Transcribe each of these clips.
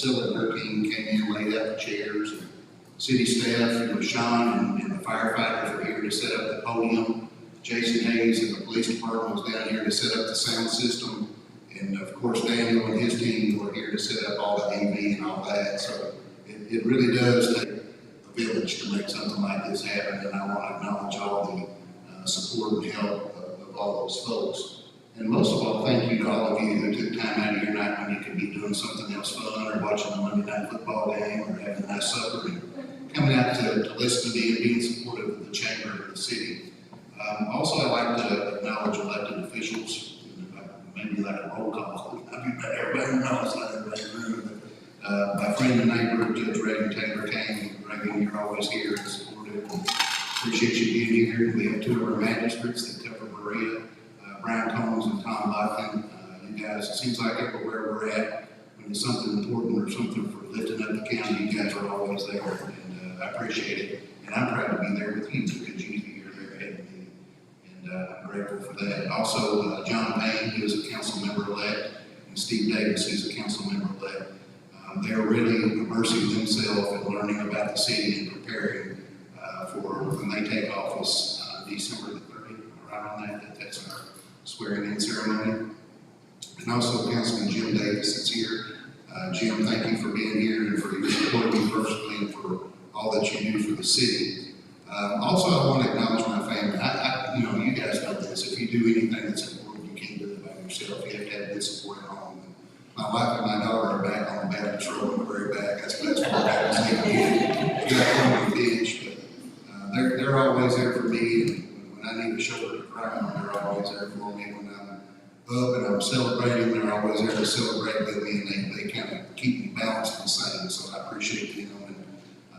Priscilla and her team came in, laid out the chairs. And city staff, Sean and the firefighters were here to set up the podium. Jason Hayes and the police department was down here to set up the sound system. And of course, Daniel and his team were here to set up all the AV and all that. So it really does take a village to make something like this happen. And I want to acknowledge all the support and help of all those folks. And most of all, thank you to all of you who took time out of your night when you could be doing something else fun or watching a Monday night football game or having a nice supper and coming out to listen to me and being supportive of the chamber of the city. Also, I'd like to acknowledge elected officials, maybe like a roll call. Everybody knows that everybody's room. My friend and neighbor, Judge Reagan Taylor came. Reagan, you're always here and supportive. Appreciate you being here. We have two of our magistrates that cover Berea, Brian Combs and Tom Bodkin. You guys, it seems like everywhere we're at, when it's something important or something for lifting up the county, you guys are always there. And I appreciate it. And I'm proud to be there with you because you're there ahead of me. And I'm grateful for that. Also, John Payne, who is a council member-elect, and Steve Davis, who's a council member-elect. They're really immersing themselves in learning about the city and preparing for when they take office December the 30th, right on that. That's our swearing-in ceremony. And also Councilman Jim Davis is here. Jim, thank you for being here and for your support of me personally and for all that you do for the city. Also, I want to acknowledge my family. You guys know this. If you do anything that's important, you can't do it by yourself. You have to have good support at home. My wife and my daughter are back on the Baptist Road in the very back. That's far back as they can get. But they're always there for me. And when I need a shoulder to cry on, they're always there for me. When I'm up and I'm celebrating, they're always there to celebrate with me, and they kind of keep me balanced and sane. So I appreciate them.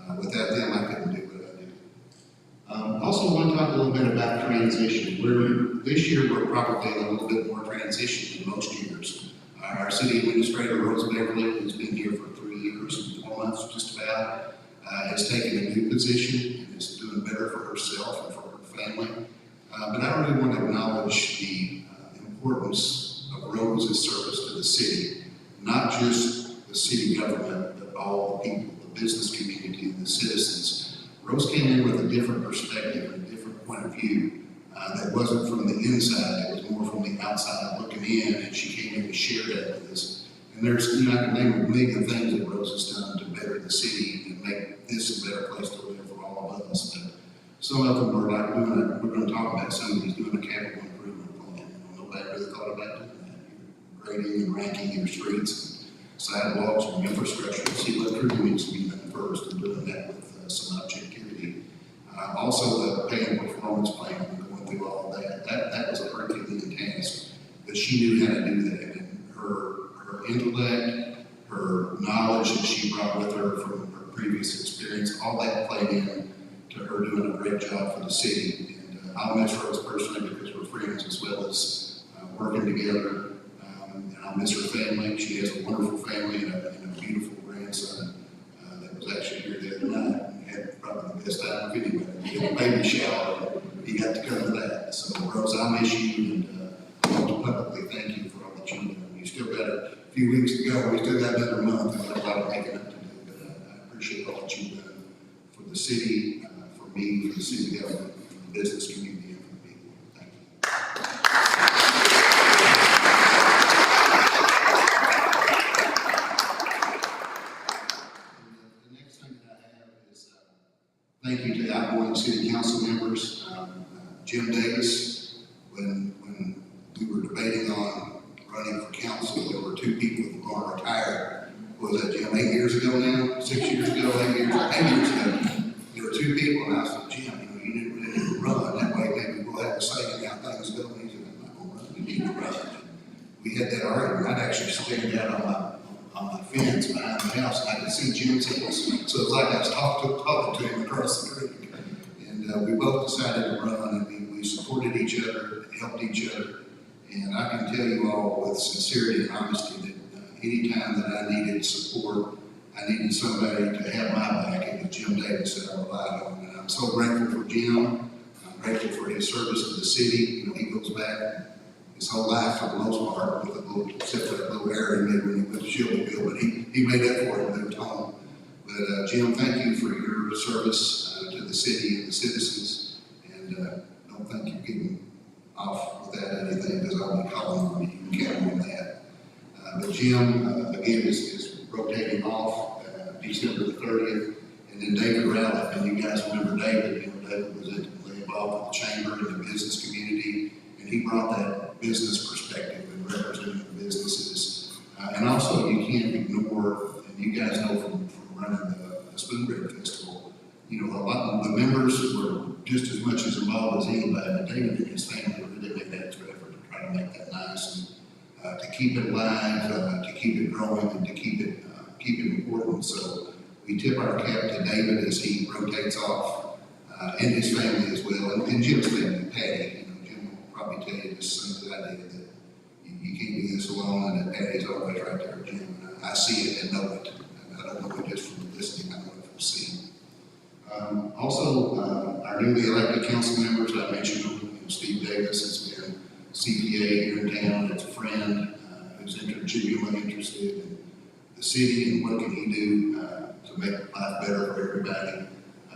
And without them, I couldn't do what I do. Also, I want to talk a little bit about transition. This year, we're probably in a little bit more transition than most years. Our city administrator, Rose Beverly, who's been here for 3 years and 4 months just about, has taken a new position and is doing better for herself and for her family. But I really want to acknowledge the importance of Rose's service to the city, not just the city government, but all the people, the business community, and the citizens. Rose came in with a different perspective and a different point of view. That wasn't from the inside, it was more from the outside looking in, and she came in and shared that with us. And there's, I can name a million things that Rose has done to better the city and make this a better place to live for all of us. But some of them are like we're going to talk about somebody's doing a capital improvement plan. Nobody really thought about doing that. You're grading and ranking your streets and sidewalks and infrastructure. See what really needs to be done first, and doing that with some objectivity. Also, the pay and performance plan. Through all of that was a Herculean task, but she knew how to do that, and her intellect, her knowledge that she brought with her from her previous experience, all that played in to her doing a great job for the city. And I'll miss Rose personally because we're friends as well as working together. And I'll miss her family. She has a wonderful family and a beautiful grandson that was actually here the other night and had probably the best time of anybody. We had a baby shower. You got to come to that. So, Rose, I miss you, and I want to publicly thank you for all that you've done. You still got a few weeks to go. We still got another month. We've got a lot of making up to do, but I appreciate all that you've done for the city, for me, for the city government, for the business community, and for the people. Thank you. The next thing that I have is thank you to the outgoing city council members. Jim Davis, when we were debating on running for council, there were two people that were going to retire. What was that, Jim, 8 years ago now? 6 years ago, 8 years ago. There were two people, and I said, Jim, you didn't really need to run. That way maybe we'll have a say in how things go. And he said, I'm not going to run. You need to run. We had that argument. I'd actually stand out on my fence behind the house, and I could see Jim's house. So it was like I was talking to him across the creek. And we both decided to run, and we supported each other, helped each other. And I can tell you all with sincerity and honesty that any time that I needed support, I needed somebody to have my back, it was Jim Davis that I relied on. And I'm so grateful for Jim. I'm grateful for his service to the city. He goes back his whole life for the most part, with a little, except for that little error he made when he went to Shelbyville, but he made up for it and moved home. But Jim, thank you for your service to the city and the citizens, and don't think you're getting off without anything, because I'll be calling on you. You can count on that. But Jim, again, is rotating off December the 30th, and then David Rowlett, and you guys remember David. You know, David was intimately involved with the chamber and the business community, and he brought that business perspective and representing the businesses. And also, you can't ignore, and you guys know from running the Spoon Bread Festival, you know, a lot of the members were just as much as involved as anybody, but David and his family really made that extra effort to try to make that nice and to keep it alive, to keep it growing, and to keep it important. So we tip our cap to David as he rotates off, and his family as well, and Jim's family, Patty. You know, Jim will probably tell you the same as I did, that you can't do this alone, and that Patty's always right there with Jim. I see it and know it. I don't know it just from listening, I know it from seeing. Also, our newly elected council members, I mentioned them. You know, Steve Davis has been CPA here in town. It's a friend who's genuinely interested in the city and what can he do to make life better for everybody.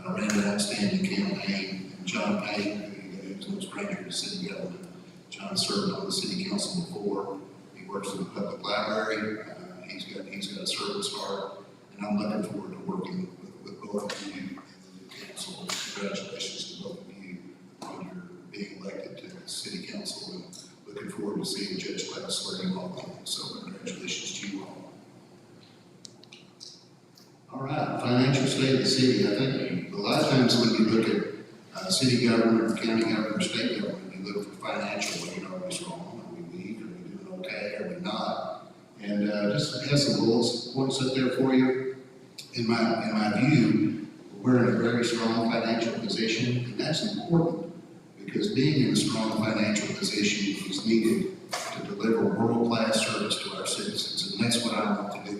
Ran an outstanding campaign. And John Payne, who's no stranger to city government. John served on the city council before. He works in the public library. He's got a service heart, and I'm looking forward to working with both of you and the new council. Congratulations to both of you on your being elected to the city council, and looking forward to seeing Judge Klaus swearing you all in. So congratulations to you all. All right, financial state of the city. I think a lot of times when you look at city government, or county government, or state government, you look for financial. You know, are we strong? Are we weak? Are we doing okay? Are we not? And just have some bullet points up there for you. In my view, we're in a very strong financial position, and that's important because being in a strong financial position is needed to deliver world-class service to our citizens, and that's what I want to do.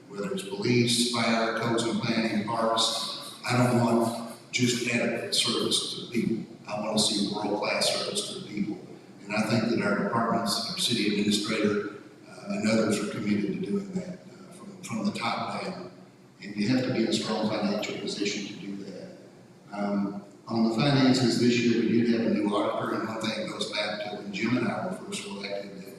Whether it's police, fire, codes and planning, parks, I don't want just adequate service to the people. I want to see world-class service to the people. And I think that our departments, our city administrator, and others are committed to doing that from the top down. And you have to be in a strong financial position to do that. On the finances this year, we did have a new auditor, and one thing goes back to when Jim and I were first elected, that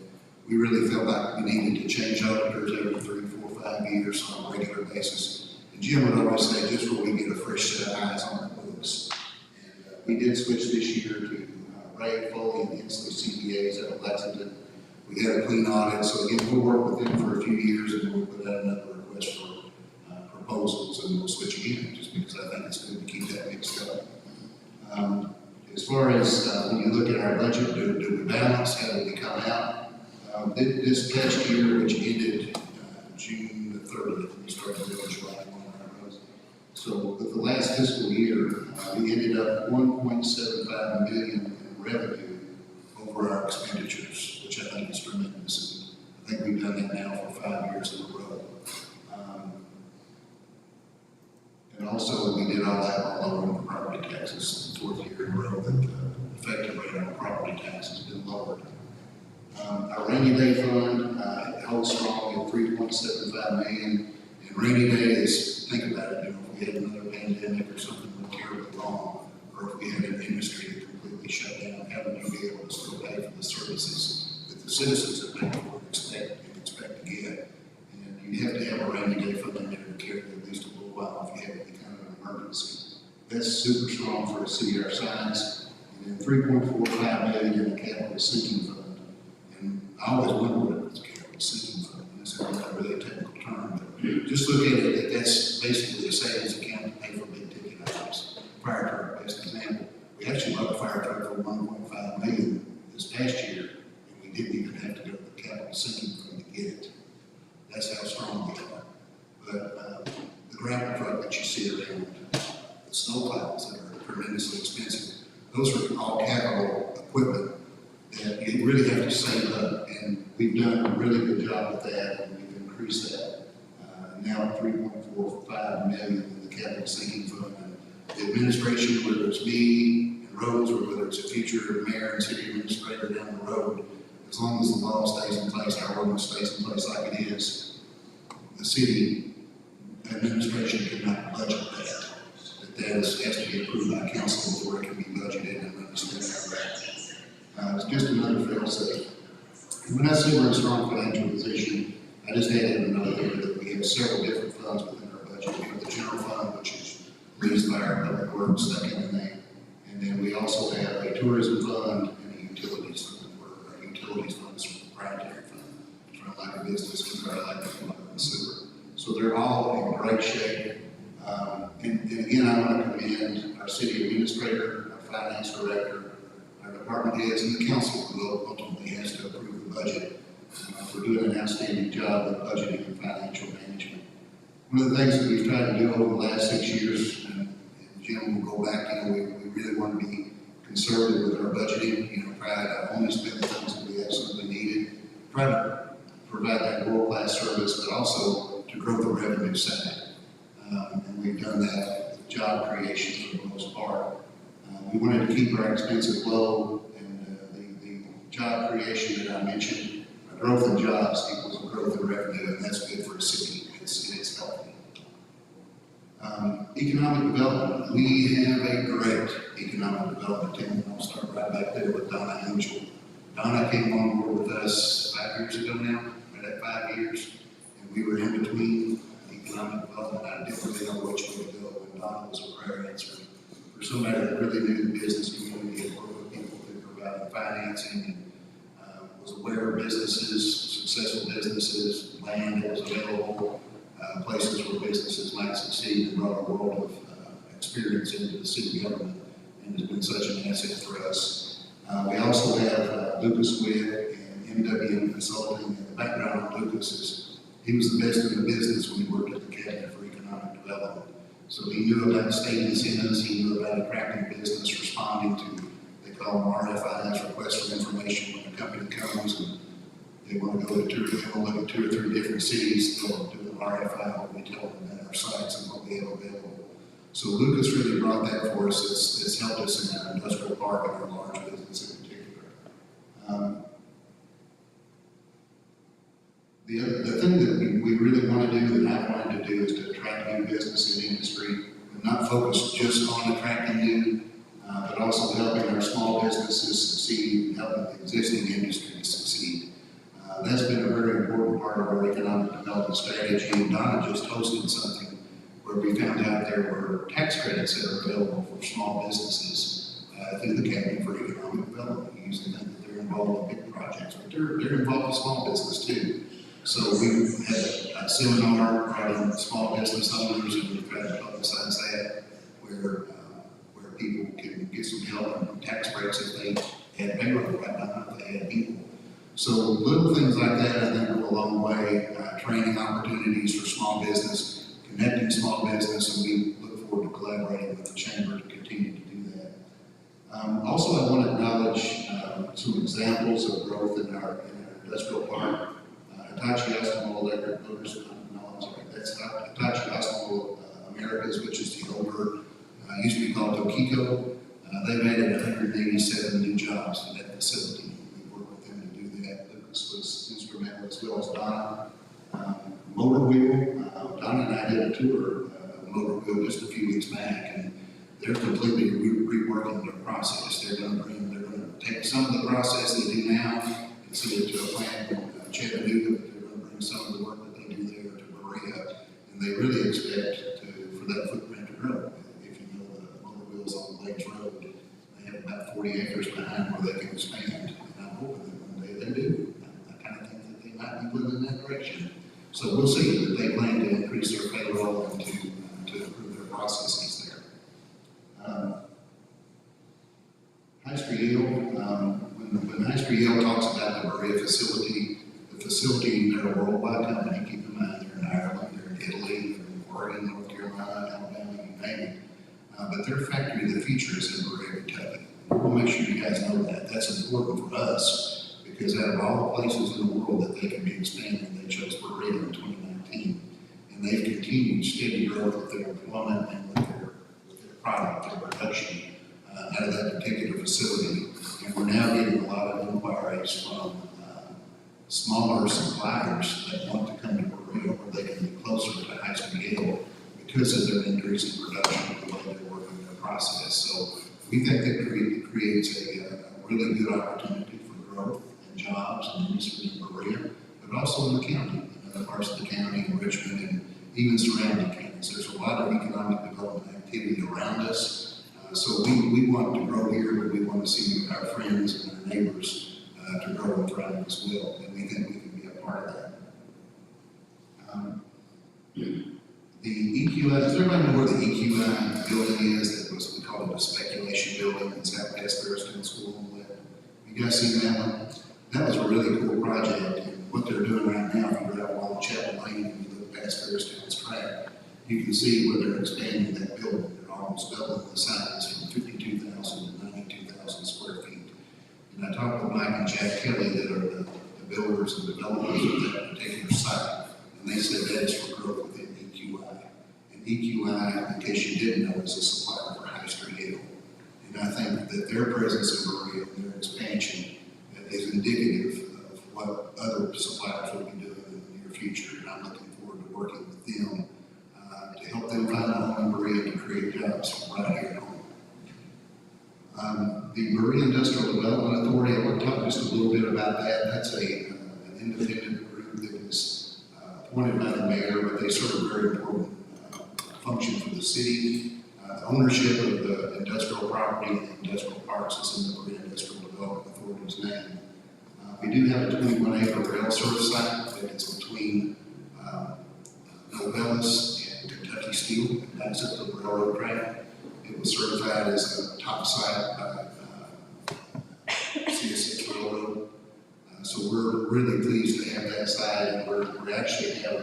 we really felt like we needed to change auditors every 3, 4, 5 years on a regular basis. And Jim would always say, just where we get a fresh set of eyes on the books. And we did switch this year to Ray Foley and Hensley CPAs out of Lexington. We had a clean audit, so again, we'll work with them for a few years, and then we'll put out another request for proposals, and we'll switch again, just because I think it's good to keep that mixed up. As far as when you look at our budget, do we balance? How do we come out? This past year, which ended June the 30th, we started doing July 1 on our roads. So with the last fiscal year, we ended up $1.75 million in revenue over our expenditures, which I think is tremendous. I think we've done that now for 5 years in a row. And also, we did all that all over the property taxes. The 4th year in a row that the effective rate on property tax has been lowered. Our rainy day fund holds strong at $3.75 million. And rainy day is, think about it, you know, if we had another pandemic or something went terribly wrong, or if we had an industry that completely shut down, how would you be able to still pay for the services that the citizens have paid for and expect to get? And you have to have a rainy day fund in there to carry at least a little while if you have any kind of an emergency. That's super strong for a city our size. And then $3.45 million in a capital sinking fund. And I always wonder what it's a capital sinking fund. It's not really a technical term, but just look at it, that's basically a savings account to pay for big ticket items. Fire truck, best example. We actually bought a fire truck for $1.5 million this past year, and we didn't even have to go to the capital sinking fund to get it. That's how strong we are. But the gravel truck that you see around, the snow plows that are tremendously expensive, those are all capital equipment that you really have to save up, and we've done a really good job with that, and we've increased that now at $3.45 million in the capital sinking fund. And the administration, whether it's me and roads, or whether it's a future mayor and city administrator down the road, as long as the law stays in place, our ordinance stays in place like it is, the city administration cannot budget that. That has to be approved by council before it can be budgeted and understand that. It's just another fail safe. And when I say we're in a strong financial position, I just added another here that we have several different funds within our budget. We have the general fund, which is leased by our public works, that kind of thing. And then we also have a tourism fund and a utilities fund, where our utilities fund is a proprietary fund for like a business, for our electric and sewer. So they're all in great shape. And again, I want to commend our city administrator, our finance director, our department heads, and the council who ultimately has to approve the budget for doing an outstanding job of budgeting and financial management. One of the things that we've tried to do over the last 6 years, and Jim will go back, we really want to be conservative with our budgeting, try to only spend the things that we absolutely needed, try to provide that world-class service, but also to grow the revenue side. And we've done that with job creation for the most part. We wanted to keep our expenses low, and the job creation that I mentioned, growth in jobs equals growth in revenue, and that's good for a city. It's healthy. Economic development. We have a great economic development team, and I'll start right back there with Donna Angel. Donna came on board with us 5 years ago now, right at 5 years, and we were in between economic development. I didn't really know which way to go, and Donna was a prayer answer for somebody that really knew the business community and worked with people who provided financing and was aware of businesses, successful businesses, land that was available, places where businesses might succeed, and brought a world of experience into the city government, and has been such an asset for us. We also have Lucas Witt and MWM Consulting, and the background on Lucas is he was the best in the business when he worked at the Cabinet for Economic Development. So he knew about state incentives, he knew about attracting business, responding to, they call them RFIs, requests for information. When a company comes and they want to go to tour, they want to look at 2 or 3 different cities, they'll do an RFI, what we tell them about our sites and what we have available. So Lucas really brought that for us. It's helped us in our industrial park and our large business in particular. The thing that we really want to do, that I wanted to do, is to attract new business in the industry, and not focus just on attracting new, but also helping our small businesses succeed and helping the existing industry succeed. That's been a very important part of our economic development strategy, and Donna just hosted something where we found out there were tax credits that are available for small businesses through the Cabinet for Economic Development. We usually think that they're involved in big projects, but they're involved in small business too. So we had a seminar regarding small business owners, and we've tried to publicize that, where people can get some help and tax breaks if they had payroll right now, if they had people. So little things like that, I think, go a long way. Training opportunities for small business, connecting small business, and we look forward to collaborating with the Chamber to continue to do that. Also, I want to acknowledge some examples of growth in our industrial park. Hitachi Astemo Electric Motors, no, I'm sorry, that's Hitachi Astemo Americas, which is the older, used to be called Tokiko. They've added 187 new jobs to that facility. We worked with them to do that. Lucas was instrumental, as well as Donna. Motor Wheel, Donna and I did a tour of Motor Wheel just a few weeks back, and they're completely reworking their process. They're going to take some of the process they do now and send it to a plant in Chattanooga, but they're going to bring some of the work that they do there to Berea, and they really expect for that footprint to grow. If you know the Motor Wheels on Lakes Road, they have about 40 acres behind where they can expand, and I'm hoping that one day they do. I kind of think that they might be moving in that direction. So we'll see that they plan to increase their payroll and to improve their processes there. High Street Hill, when High Street Hill talks about the Berea facility, they're a worldwide company. Keep in mind, they're in Ireland, they're in Italy, they're in Oregon, North Carolina, Alabama, you name it. But their factory of the future is in Berea, Kentucky. We'll make sure you guys know that. That's important for us, because out of all the places in the world that they can be expanding, they chose Berea in 2019. And they've continued steady growth with their employment and with their product, their production out of that particular facility. And we're now getting a lot of inquiries from smaller suppliers that want to come to Berea where they can be closer to high scale because of their increase in production and the way they're working their process. So we think that creates a really good opportunity for growth and jobs and industry in Berea, but also in the county, in other parts of the county, in Richmond, and even surrounding counties. There's a lot of economic development activity around us. So we want to grow here, but we want to see our friends and our neighbors to grow and thrive as well, and we think we can be a part of that. The EQI, does everybody know where the EQI building is? That was, we call it a speculation building in Southwest Ferristown School. You guys seen that one? That was a really cool project, and what they're doing right now, if you drive along Chapel Lane and you look past Ferristown's track, you can see where they're expanding that building. They're almost doubling the size from 52,000 to 92,000 square feet. And I talked with Mike and Jack Kelly that are the builders and developers of that particular site, and they said that is for growth within EQI. And EQI, in case you didn't know, is a supplier for High Street Hill. And I think that their presence in Berea and their expansion is indicative of what other suppliers will be doing in the near future. And I'm looking forward to working with them to help them find a home in Berea to create jobs right here at home. The Berea Industrial Development Authority, I want to talk just a little bit about that. That's an independent group that is appointed by the mayor, but they serve a very important function for the city. Ownership of the industrial property and industrial parks is in the Berea Industrial Development Authority's name. We do have a 21-acre rail service site that is between Novelis and Kentucky Steel, and that's at the railroad track. It was certified as a top site by CSX Railroad. So we're really pleased to have that site, and we actually have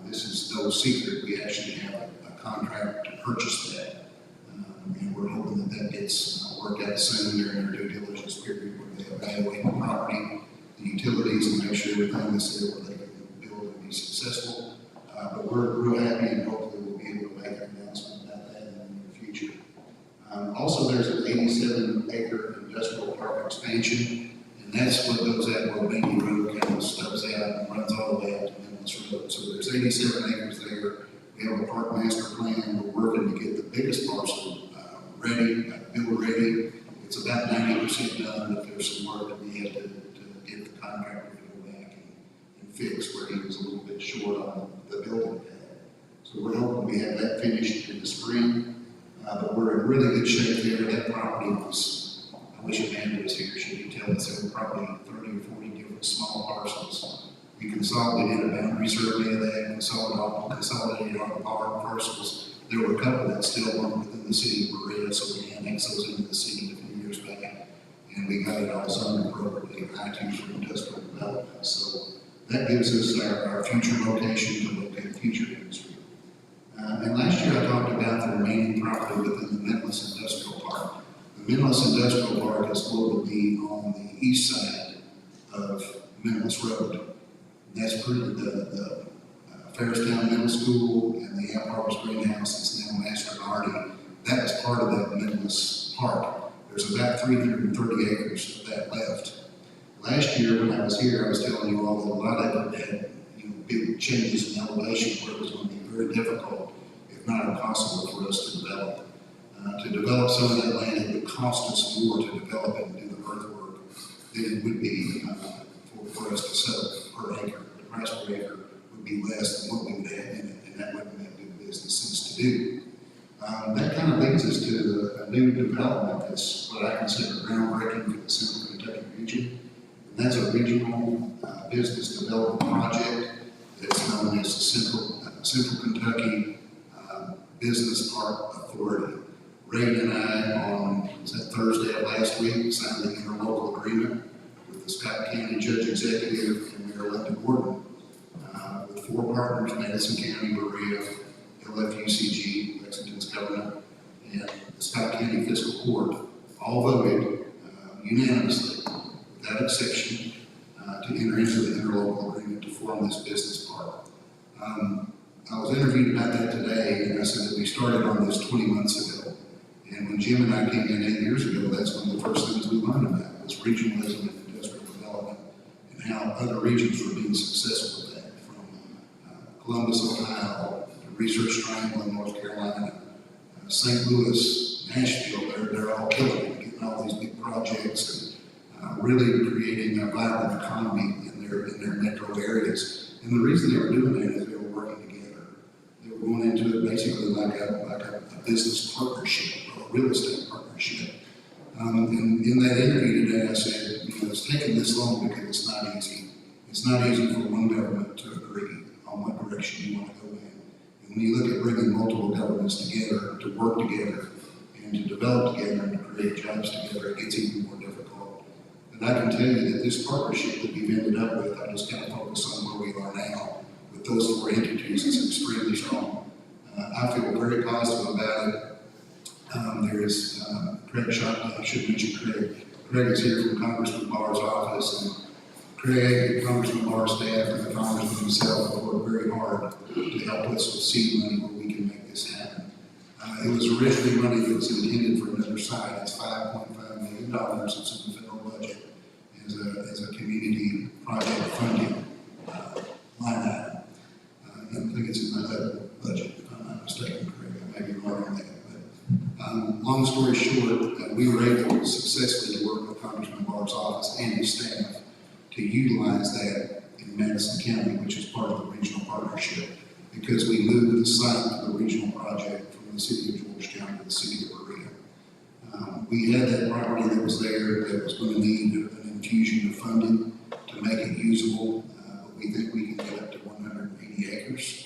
this is no secret, we actually have a contract to purchase that. And we're hoping that that gets worked out soon. They're in their due diligence period where they evaluate the property, the utilities, and make sure everything is there where they can build and be successful. But we're real happy, and hopefully we'll be able to make an announcement about that in the near future. Also, there's an 87-acre industrial park expansion, and that's what goes out where Baby Road kind of stubs out and runs all the way out to Memphis Road. So there's 87 acres there. We have a park master plan. We're working to get the biggest parcel ready, build ready. It's about 90% done, but there's some work that we have to get the contractor to go back and fix where he was a little bit short on the building pad. So we're hoping we have that finished in the spring. But we're in really good shape there. That property was, I wish Amanda was here, she could tell us there were probably 30 or 40 different small parcels. We consolidated a boundary survey of that, consolidated our parcels. There were a couple that still weren't within the city of Berea, so we annexed those into the city a few years back. And we got it all zoned appropriately, I-2 for industrial development. So that gives us our future location to locate future industry. And last year I talked about the remaining property within the Memphis Industrial Park. The Memphis Industrial Park is going to be on the east side of Memphis Road. That's pretty, the Ferristown Middle School and the Apple Harvest Greenhouse is now Master Garden. That was part of that Memphis Park. There's about 330 acres of that left. Last year when I was here, I was telling you all that a lot of it had big changes in elevation where it was going to be very difficult, if not impossible, for us to develop. To develop some of that land, it would cost us more to develop it and do the earthwork than it would be for us to sell per acre. The price per acre would be less than what we would have in it, and that wouldn't make good business sense to do. That kind of leads us to a new development that's what I consider groundbreaking for the Central Kentucky region. And that's a regional business development project that's known as the Central Kentucky Business Park Authority. Ray and I, on Thursday of last week, signed the interlocal agreement with the Scott County Judge Executive and Mayor Linda Gordon, with 4 partners: Madison County, Berea, LFUCG, Lexington's Covenant, and the Scott County Fiscal Court, all voted unanimously, without exception, to enter into the interlocal agreement to form this business park. I was interviewed about that today, and I said that we started on this 20 months ago. And when Jim and I came in 8 years ago, that's one of the first things we learned about was regionalism and industrial development, and how other regions were being successful with that, from Columbus, Ohio, to Research Triangle in North Carolina, St. Louis, Nashville. They're all killing it, getting all these big projects and really creating a vibrant economy in their metro areas. And the reason they were doing that is they were working together. They were going into it basically like a business partnership or a real estate partnership. And in that interview today, I said, it's taken this long because it's not easy. It's not easy for one government to agree on what direction you want to go in. And when you look at bringing multiple governments together to work together and to develop together and to create jobs together, it gets even more difficult. And I can tell you that this partnership that we've ended up with, I just kind of focus on where we are now, with those four entities, is extremely strong. I feel very positive about it. There is Craig Shotton, I should mention Craig. Craig is here from Congressman Barr's office, and Craig, Congressman Barr's staff, and the Congressman himself have worked very hard to help us with seed money where we can make this happen. It was originally money that was intended for another side. It's $5.5 million. It's in the federal budget as a community project funding line item. I think it's in the budget, if I'm not mistaken, Craig. I may be wrong on that. Long story short, we were able successfully to work with Congressman Barr's office and his staff to utilize that in Madison County, which is part of the regional partnership, because we moved the site of the regional project from the city of Georgetown to the city of Berea. We had that property that was there that was going to need an infusion of funding to make it usable. But we think we can get up to 180 acres.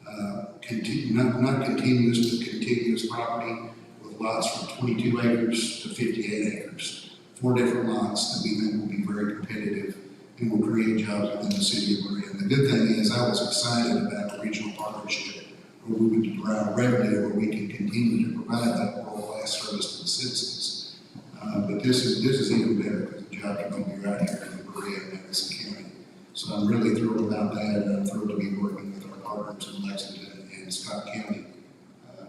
Not continuous, but contiguous property with lots from 22 acres to 58 acres. 4 different lots that we think will be very competitive and will create jobs within the city of Berea. And the good thing is I was excited about the regional partnership where we would derive revenue where we can continue to provide that world-class service to the citizens. But this is even better because the jobs are going to be right here in Berea and Madison County. So I'm really thrilled about that, and I'm thrilled to be working with our partners in Lexington and Scott County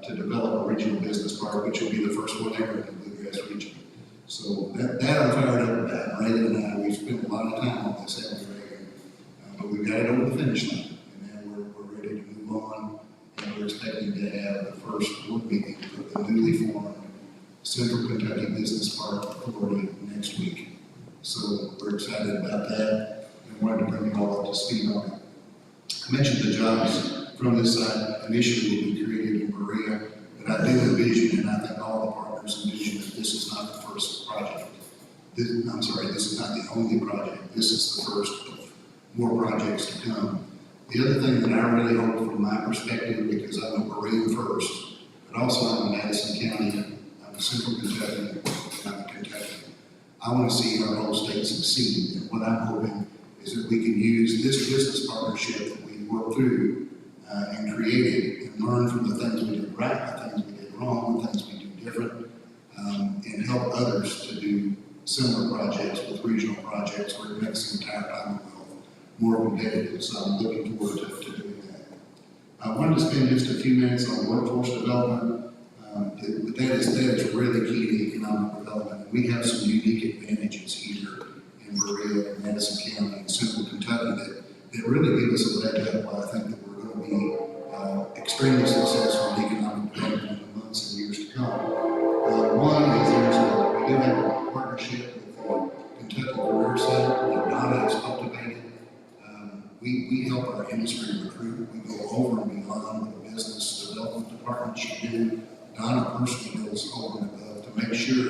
to develop a regional business park, which will be the first one ever in the Bluegrass region. So that I'm fired up about. Reagan and I, we've spent a lot of time on this, haven't we, Reagan? But we've got it over the finish line, and now we're ready to move on, and we're expecting to have the first board meeting of the newly formed Central Kentucky Business Park Authority next week. So we're excited about that, and wanted to bring you all up to speed on it. I mentioned the jobs from this site initially will be created in Berea, but I do envision, and I think all the partners envision, that this is not the first project. This is not the only project. This is the first of more projects to come. The other thing that I really hope from my perspective, because I'm a Berea first, but also I'm a Madison County, I'm a Central Kentucky, and I'm a Kentucky. I want to see our whole state succeed, and what I'm hoping is that we can use this business partnership that we worked through and created and learn from the things we did right, the things we did wrong, the things we do different, and help others to do similar projects with regional projects where it makes the entire Commonwealth more competitive. So I'm looking forward to doing that. I wanted to spend just a few minutes on workforce development. But that is really key to economic development. We have some unique advantages here in Berea and Madison County and Central Kentucky that really give us a leg up. I think that we're going to be extremely successful in economic development in the months and years to come. One is we do have a partnership with the Kentucky Career Center that Donna has cultivated. We help our industry recruit. We go over and beyond what the business development department should do. Donna personally goes over and above to make sure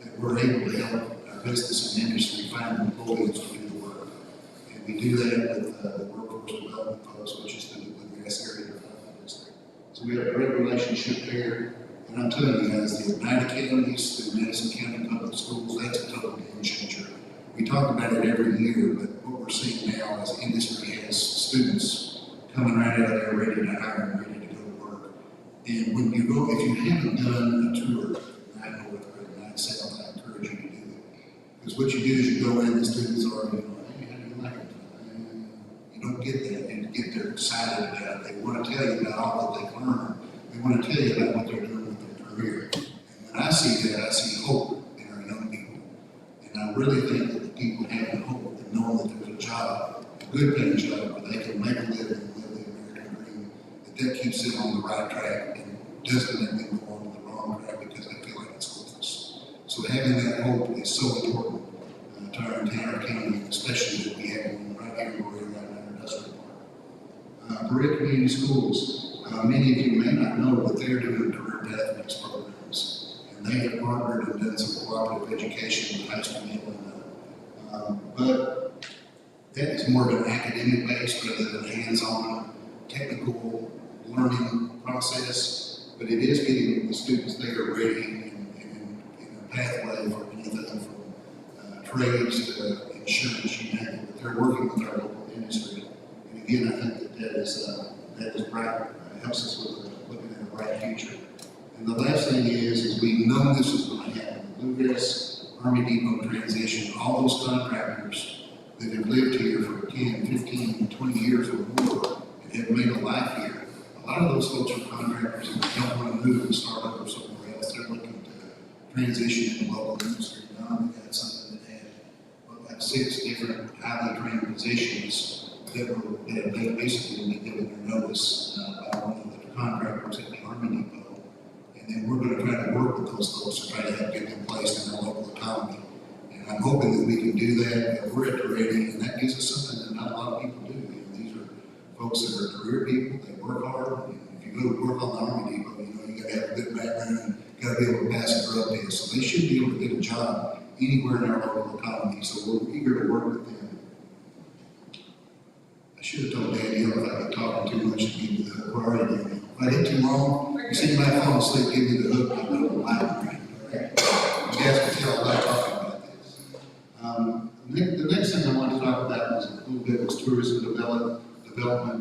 that we're able to help our business and industry find employees to do the work. And we do that with the workforce development folks, which is through the Bluegrass Area Development District. So we have a great relationship there. And I'm telling you guys, the United Academies through Madison County Public Schools, that's a total game changer. We talk about it every year, but what we're seeing now is industry has students coming right out of there ready to hire and ready to go to work. And when you go, if you haven't done a tour, I know what the night sounds, I encourage you to do it. Because what you do is you go in, the students are already going, hey, how do you like it? You don't get that, and get them excited about it. They want to tell you about all that they've learned. They want to tell you about what they're doing with their career. And when I see that, I see hope in our young people. And I really think that the people have hope and knowing that there's a job good paying job where they can make a living and live the American dream, that keeps them on the right track and doesn't let them go on to the wrong track because they feel like it's hopeless. So having that hope is so important to our entire county, especially that we have one right here in Berea, right in our industrial park. Berea Community Schools, many of you may not know, but they're doing career pathways programs. And they have partnered and done some cooperative education with high school and but that is more of an academic base rather than a hands-on technical learning process, but it is getting the students there ready in a pathway for anything from trades to insurance, you name it. But they're working with our local industry. And again, I think that is bright, helps us with looking at a bright future. And the last thing is we know this is going to happen. The Bluegrass Army Depot transition, all those contractors that have lived here for 10, 15, 20 years or more and have made a life here, a lot of those folks are contractors and they don't want to move and start over somewhere else. They're looking to transition in the local industry. Now we got something that had like 6 different highly trained positions that they basically been given their notice by one of the contractors at the Army Depot. And then we're going to try to work with those folks to try to help get them placed in our local economy. And I'm hoping that we can do that, that we're at the ready, and that gives us something that not a lot of people do. You know, these are folks that are career people, they work hard. And if you go to work on the Army Depot, you know, you got to have a good background, you got to be able to pass a drug test. So they should be able to get a job anywhere in our local economy. So we're eager to work with them. I should have told Danielle if I've been talking too much to give you the hook. We're already doing it. If I did too long, you see my phone sleep, give me the hook, and I'll lie. Right? You guys can tell I like talking about this. The next thing I want to talk about is a little bit was tourism development.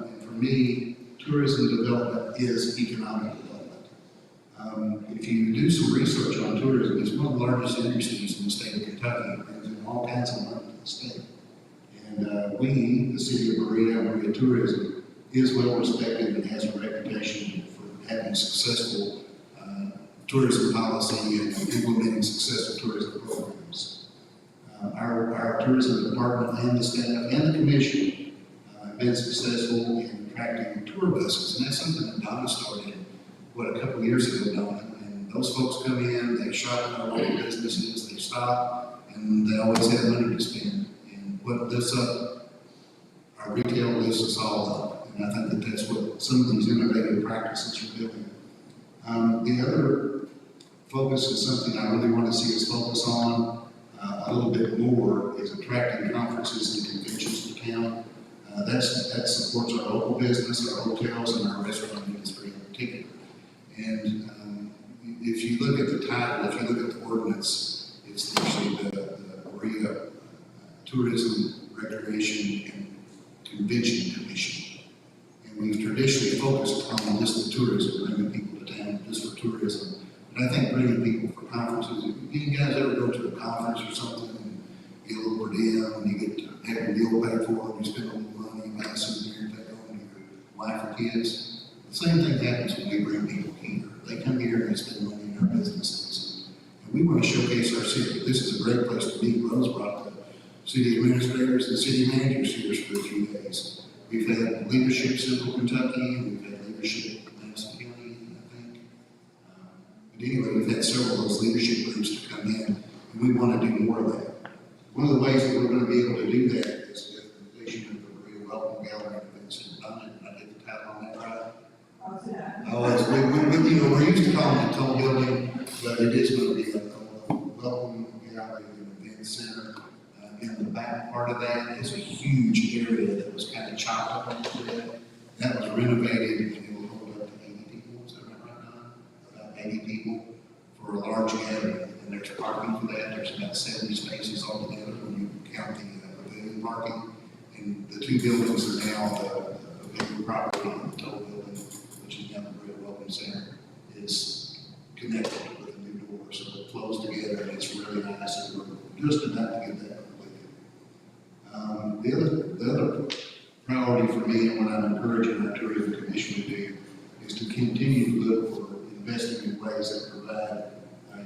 And for me, tourism development is economic development. If you do some research on tourism, it's one of the largest industries in the state of Kentucky. It brings in all kinds of money to the state. And we, the city of Berea Tourism, is well respected and has a reputation for having successful tourism policy and implementing successful tourism programs. Our tourism department and the staff and the commission have been successful in attracting tour buses, and that's something that Donna started, a couple of years ago, Donna. And those folks come in, they shop at our local businesses, they stop, and they always have money to spend. And what lifts up our retail lifts us all up. And I think that that's what some of these innovative practices are doing. The other focus is something I really want to see us focus on a little bit more is attracting conferences and conventions to town. That supports our local business, our hotels, and our restaurant industry in particular. And if you look at the title, if you look at the ordinance, it's actually the Berea Tourism, Recreation, and Convention Commission. And we've traditionally focused on just the tourism, bringing people to town just for tourism. But I think bringing people for conferences, if you guys ever go to a conference or something and get a little per diem and you get to have your meal paid for and you spend a little money, you buy a souvenir, take home to your wife or kids, the same thing happens when we bring people here. They come here and they spend money in our businesses. And we want to showcase our city. This is a great place to be. Rose brought the city administrators and city managers here for a few days. We've had leadership Central Kentucky, we've had leadership Madison County, I think. But anyway, we've had several of those leadership groups to come in, and we want to do more of that. One of the ways that we're going to be able to do that is with the completion of the Berea Welcome Gallery events in London. I get the title on that right? Oh, it's, we're used to calling it a tall building, but it is going to be a welcome gallery and event center. In the back part of that is a huge area that was kind of chopped up a little bit. That was renovated and it will hold up to 80 people. Is that right now? About 80 people for a large gathering. And there's parking for that. There's about 70 spaces altogether when you count the pavilion parking. And the two buildings are now the pavilion property and the toll building, which is now the Berea Welcome Center, is connected with a new door. So it flows together and it's really nice. And we're just about to get that. The other priority for me and what I'm encouraging our tourism commission to do is to continue to look for investing in ways that provide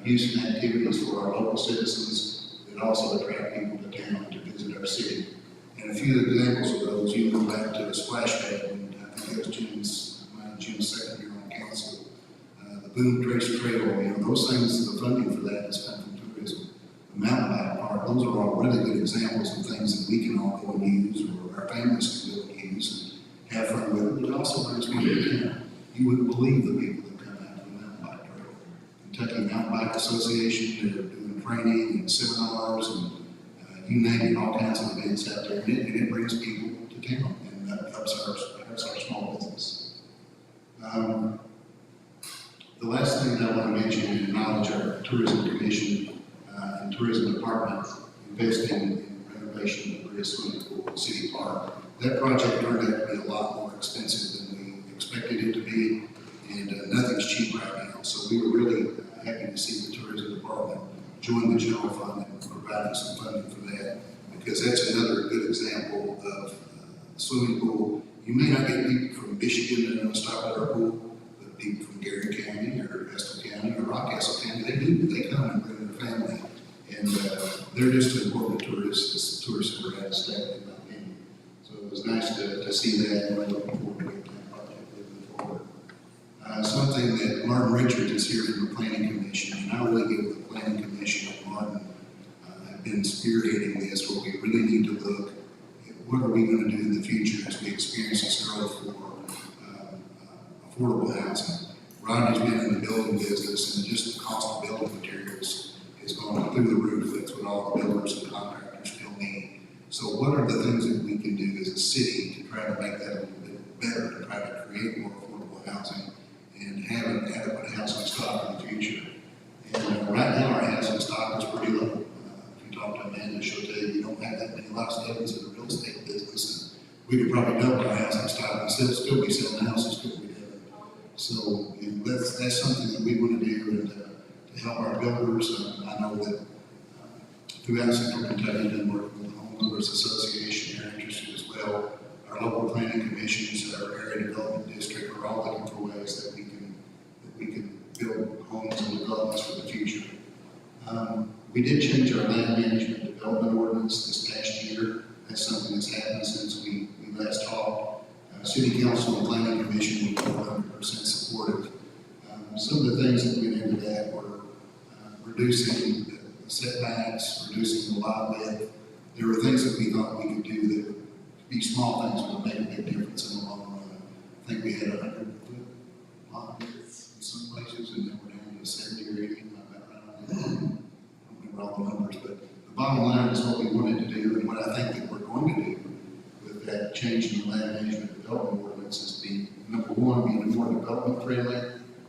use and activities for our local citizens that also attract people to town to visit our city. And a few examples of those, you go back to the splash pad, and I think it was Jim's second year on council. The Boone Trace Trail, those things, the funding for that has come from tourism. The mountain bike park, those are all really good examples of things that we can all go and use, or our families can go and use and have fun with it. But it also brings people to town. You wouldn't believe the people that come out to the mountain bike trail. Kentucky Mountain Bike Association, they're doing training and seminars and you name it, all kinds of events out there, and it brings people to town, and that helps our small business. The last thing that I want to mention and acknowledge our tourism commission and tourism department investing in renovation of the Bria Swimming Pool at City Park. That project turned out to be a lot more expensive than we expected it to be, and nothing's cheap right now. So we were really happy to see the tourism department join the general fund and providing some funding for that, because that's another good example of swimming pool. You may not get people from Michigan that want to stop at our pool, but people from Gary County or Estill County or Rockcastle County, they come and bring their family, and they're just as important tourists as the tourists that are out of state, in my opinion. So it was nice to see that, and we're looking forward to getting that project moving forward. Something that Martin Richards is here from the Planning Commission, and I really give the Planning Commission and Martin have been spearheading this, where we really need to look at what are we going to do in the future as we experience this growth for affordable housing. Rodney's been in the building business, and just the cost of building materials has gone through the roof. That's what all the builders and contractors still need. So what are the things that we can do as a city to try to make that a little bit better, to try to create more affordable housing and have an adequate housing stock in the future? And right now, our housing stock is pretty low. If you talk to Amanda, she'll tell you we don't have that many lots of evidence in the real estate business. And we could probably double our housing stock and still be selling houses, still be doing. So that's something that we want to do, and to help our builders. I know that throughout Central Kentucky, we've been working with the Homeowners Association. They're interested as well. Our local planning commissions, our area development district, are all looking for ways that we can build homes and developments for the future. We did change our land management development ordinance this past year. That's something that's happened since we last talked. City Council and Planning Commission were 100% supportive. Some of the things that went into that were reducing the setbacks, reducing the lot width. There were things that we thought we could do that would be small things that would make a big difference in the long run. I think we had 100-foot lot width in some places, and then we're down to 70 or 80, about right on that. I don't remember all the numbers, but the bottom line is what we wanted to do, and what I think that we're going to do with that change in the land management development ordinance is to be, number one, be more development friendly,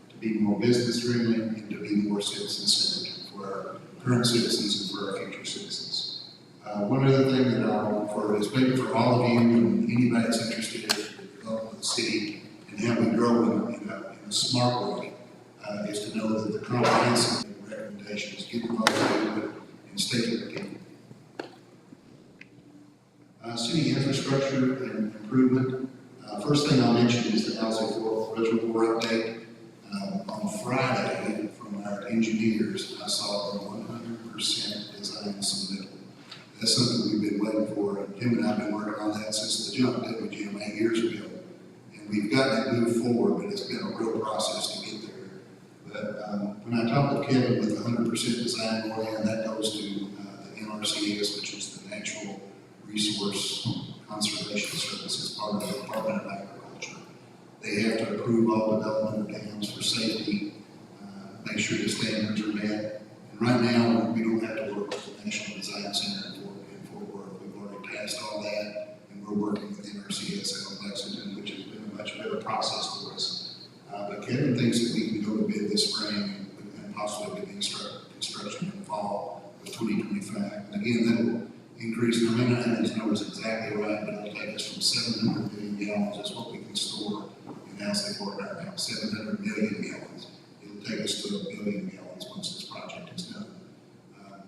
to be more business friendly, and to be more citizen centered for our current citizens and for our future citizens. One other thing that I'll offer is maybe for all of you and anybody that's interested in the development of the city and how we grow in a smart way, is to know that the comprehensive recommendations get involved with it and stay to the team. City infrastructure and improvement. First thing I'll mention is the Housing Reservoir update. On Friday, from our engineers, I saw the 100% design submittal. That's something we've been waiting for, and Jim and I have been working on that since the jump, didn't we, Jim, 8 years ago? And we've gotten it moved forward, but it's been a real process to get there. But when I talked with Kevin with the 100% design plan, that goes to the NRCS, which is the Natural Resource Conservation Services, part of the Department of Agriculture. They have to approve all development of dams for safety, make sure the standards are met. And right now, we don't have to work with the National Design Center in Fort Worth. We've already passed all that, and we're working with NRCS out of Lexington, which has been a much better process for us. But Kevin thinks that we can go to bid this spring and possibly begin construction in the fall of 2025. And again, that will increase, and I may not have these numbers exactly right, but it'll take us from 700 million gallons, that's what we can store in Housing Court right now, 700 million gallons. It'll take us to 1 billion gallons once this project is done.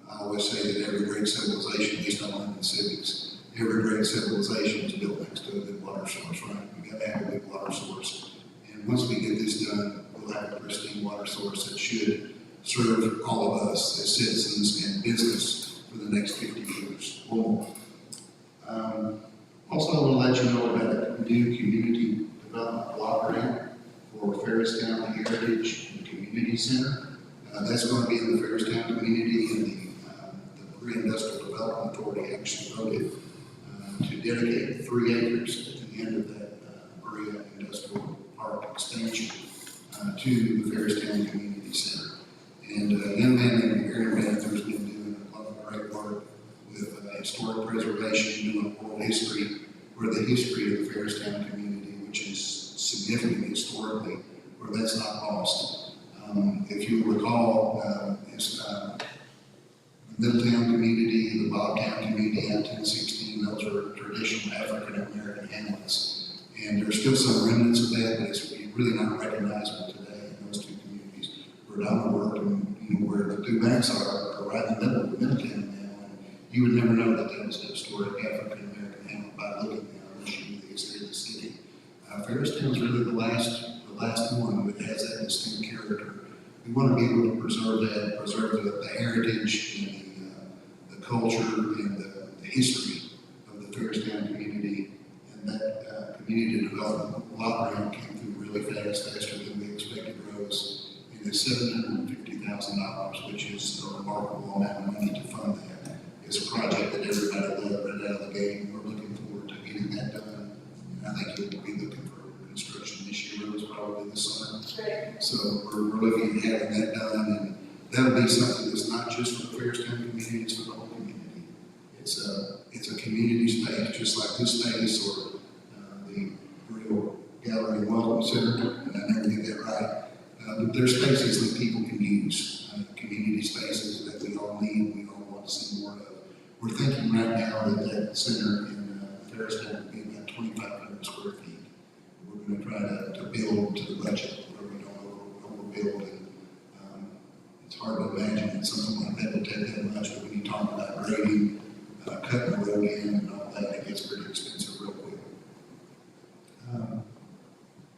I always say that every great civilization, at least I learned in civics, every great civilization is built next to a good water source, right? We got to have a good water source. And once we get this done, we'll have a pristine water source that should serve all of us as citizens and business for the next 50 years or more. Also, I want to let you know about a new community development block grant for Ferristown Heritage and Community Center. That's going to be in the Ferristown community, and the Berea Industrial Development Authority actually voted to dedicate 3 acres at the end of that Berea Industrial Park expansion to the Ferristown Community Center. And a young man named Aaron Mather's been doing a lot of great work with historic preservation, doing oral history, where the history of the Ferristown community, which is significant historically, where that's not lost. If you recall, the Middletown community, the Bobtown community, Act 1016, those are traditional African American hamlets. And there's still some remnants of that, but it's really not recognizable today in those two communities. Where Donald worked and where the two banks are right in the middle of Middletown now. And you would never know that that was a historic African American hamlet by looking now, unless you knew the history of the city. Ferristown is really the last one that has that distinct character. We want to be able to preserve that, preserve the heritage and the culture and the history of the Ferristown community. And that community development block grant came through really fast, faster than we expected, Rose. And it's $750,000, which is a remarkable amount of money to fund that. It's a project that everybody loved right out of the gate, and we're looking forward to getting that done. And I think you'll be looking for construction this year, Rose, probably this summer. So we're looking at having that done, and that'll be something that's not just for the Ferristown community, it's for the whole community. It's a community space, just like this space or the Real Gallery and Welcome Center, and I never get that right. But there's spaces that people can use, community spaces that we all need, we all want to see more of. We're thinking right now that center in Ferristown will be about 2,500 square feet. We're going to try to build to the budget where we don't overbuild, and it's hard to imagine that something like that would take that much, but when you talk about grading, cutting the road in and all that, it gets pretty expensive real quick.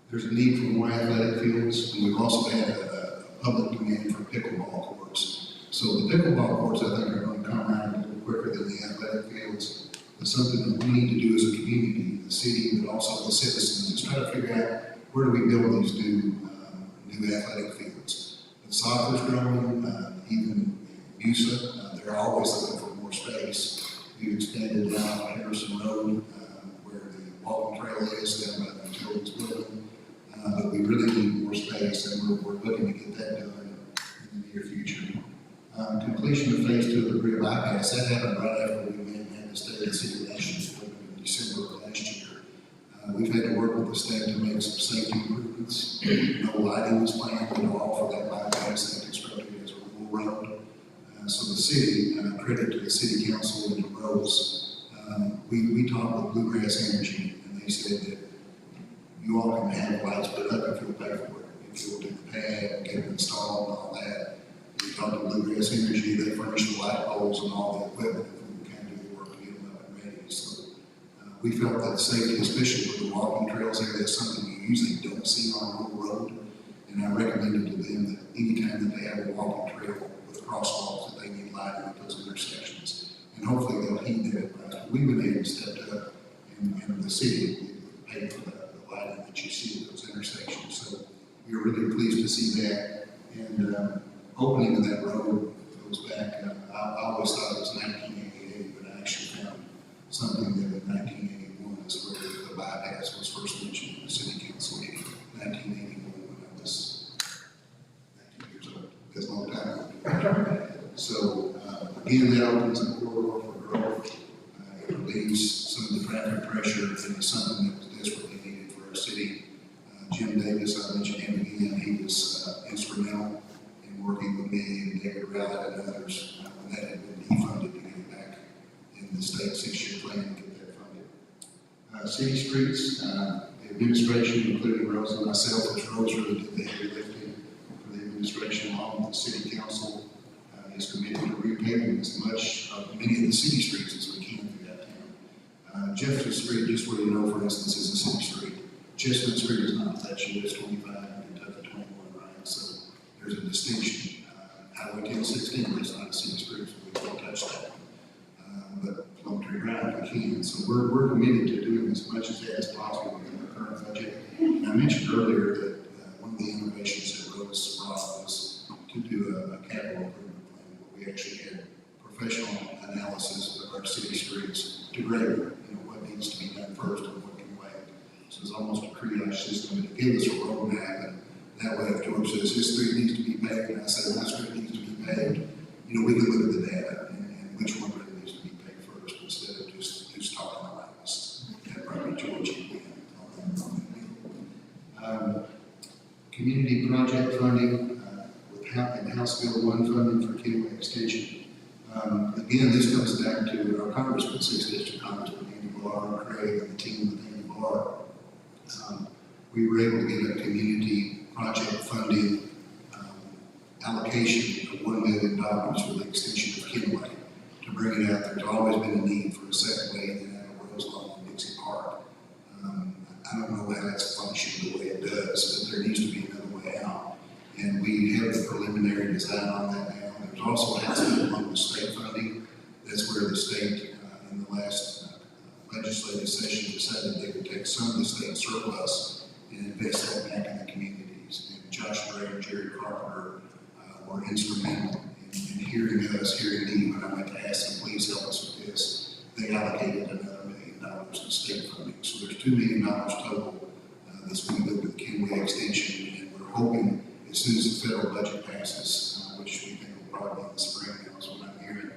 There's a need for more athletic fields, and we've also had a public demand for pickleball courts. So the pickleball courts, I think, are going to come around a little quicker than the athletic fields. It's something that we need to do as a community, the city, but also the citizens, is try to figure out where do we build these new athletic fields. The soccer's growing, even USA, they're always looking for more space. We've expanded down Harrison Road, where the walking trail is down by the utilities building. But we really need more space, and we're looking to get that done in the near future. Completion of phase 2 of the Berea bypass, that happened right after we met and had the state and city relations in December of last year. We've had to work with the state to make some safety improvements. No lighting was planned at all for that bypass, that constructed as a rural road. So the city, credit to the city council and the roads, we talked with Bluegrass Energy, and they said that you all can have lights put up if you'll pay for it. If you'll do the pad and get it installed and all that. We talked to Bluegrass Energy, they furnish the light poles and all the equipment, and we kind of do the work to get them up and ready. So we felt that safety, especially with the walking trails there, that's something you usually don't see on a rural road. And I recommended to them that anytime that they have a walking trail with crosswalks, that they need lighting at those intersections. And hopefully they'll heed that advice. But we've been able to step up, and the city paid for the lighting that you see at those intersections. So we're really pleased to see that. And opening of that road goes back, I always thought it was 1988, but I actually found something that in 1981 is where the bypass was first mentioned in the city council meeting, 1981, when I was 19 years old. That's a long time ago. So again, that opens a corridor for growth. It relieves some of the traffic pressure, and it's something that was desperately needed for our city. Jim Davis, I mentioned him again, he was instrumental in working with me and David Rowlett and others when that had been defunded to get it back in the state 6-year plan to get that funded. City streets, the administration, including Rose and myself, which Rose really did the heavy lifting for the administration, along with the city council, is committed to repaving as much of many of the city streets as we can throughout town. Jefferson Street, just where you know, for instance, is a city street. Chestnut Street is not, that's US 25 and Kentucky 21, right? So there's a distinction. Highway 1016 is not a city street, so we don't touch that. But Plum Tree Drive, we can. So we're committed to doing as much of that as possible in the current budget. And I mentioned earlier that one of the innovations that Rose brought was to do a capital improvement plan, where we actually had professional analysis of our city streets to grade, what needs to be done first and what can wait. So it's almost a triage system to give us a roadmap, and that way if George says his street needs to be paved, and I say my street needs to be paved, we can look at the data and which one really needs to be paved first instead of just talking about us. That probably George again on that. Community project funding with House Bill 1 funding for Kenway Extension. Again, this comes down to our Congressman, 6th District Congressman Andy Barr, Craig, and the team with Andy Barr. We were able to get a community project funding allocation of $1 million for the extension of Kenway. To bring it out, there's always been a need for a second way in and Rose Lawn and Dixie Park. I don't know how that's functioned the way it does, but there needs to be another way out. And we have the preliminary design on that now. There's also House Bill 1 with state funding. That's where the state, in the last legislative session, decided they would take some of the state surplus and invest that back in the communities. And Josh Gray and Jerry Carpenter were instrumental in hearing us, hearing me when I went to ask them, please help us with this. They allocated another $1 million in state funding. So there's $2 million total that's going to go to the Kenway extension, and we're hoping as soon as the federal budget passes, which we think will probably be in the spring now is what I'm hearing.